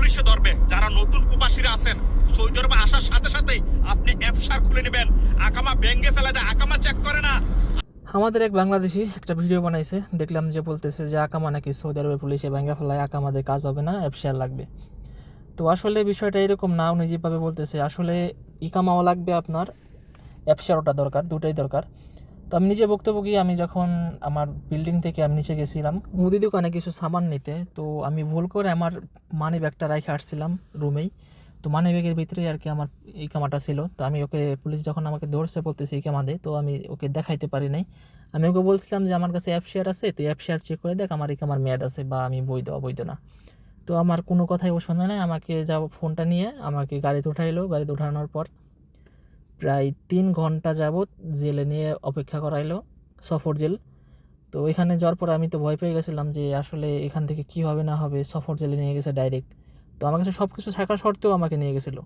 পুলিশে ধরবে। যারা নতুন প্রবাসীরা আছেন, সৌদি আরবে আসার সাথে সাথেই আপনি অ্যাপসার খুলে নেবেন, আকামা ভেঙে ফেলে দেয়, আকামা চেক করে না। আমাদের এক বাংলাদেশি একটা ভিডিও বানাইছে, দেখলাম যে বলতেছে যে আকামা নাকি সৌদি আরবের পুলিশে ভেঙে ফেলায়, আকামাদের কাজ হবে না, অ্যাপ শেয়ার লাগবে। তো আসলে বিষয়টা এরকম না, উনি যেভাবে বলতেছে আসলে ইকামাও লাগবে, আপনার অ্যাপ শেয়ারটা দরকার, দুটোই দরকার। তো আমি নিজে বক্তব্য গিয়ে, আমি যখন আমার বিল্ডিং থেকে আমি নিচে গেছিলাম মুদি দোকানে কিছু সামান নিতে, তো আমি ভুল করে আমার মানি ব্যাগটা রেখে আসছিলাম রুমেই। তো মানি ব্যাগের ভিতরেই আর কি আমার ইকামাটা ছিল। তো আমি ওকে, পুলিশ যখন আমাকে ধরছে বলতেছে ইকামা দে, তো আমি ওকে দেখাইতে পারি নাই। আমি ওকে বলছিলাম যে আমার কাছে অ্যাপ শেয়ার আছে, তো অ্যাপ শেয়ার চেক করে দেখ আমার ইকামার মেয়াদ আছে বা আমি বৈধ অবৈধ না। তো আমার কোনো কথাই ও শোনে নাই, আমাকে যা ফোনটা নিয়ে আমাকে গাড়িতে উঠাইলো। গাড়িতে উঠানোর পর প্রায় 3 ঘন্টা যাবৎ জেলে নিয়ে অপেক্ষা করাইলো, সফর জেল। তো এখানে যাওয়ার পর আমি তো ভয় পেয়ে গেছিলাম যে আসলে এখান থেকে কী হবে না হবে, সফর জেলে নিয়ে গেছে ডাইরেক্ট। তো আমার কাছে সব কিছু থাকা সত্ত্বেও আমাকে নিয়ে গেছিলো।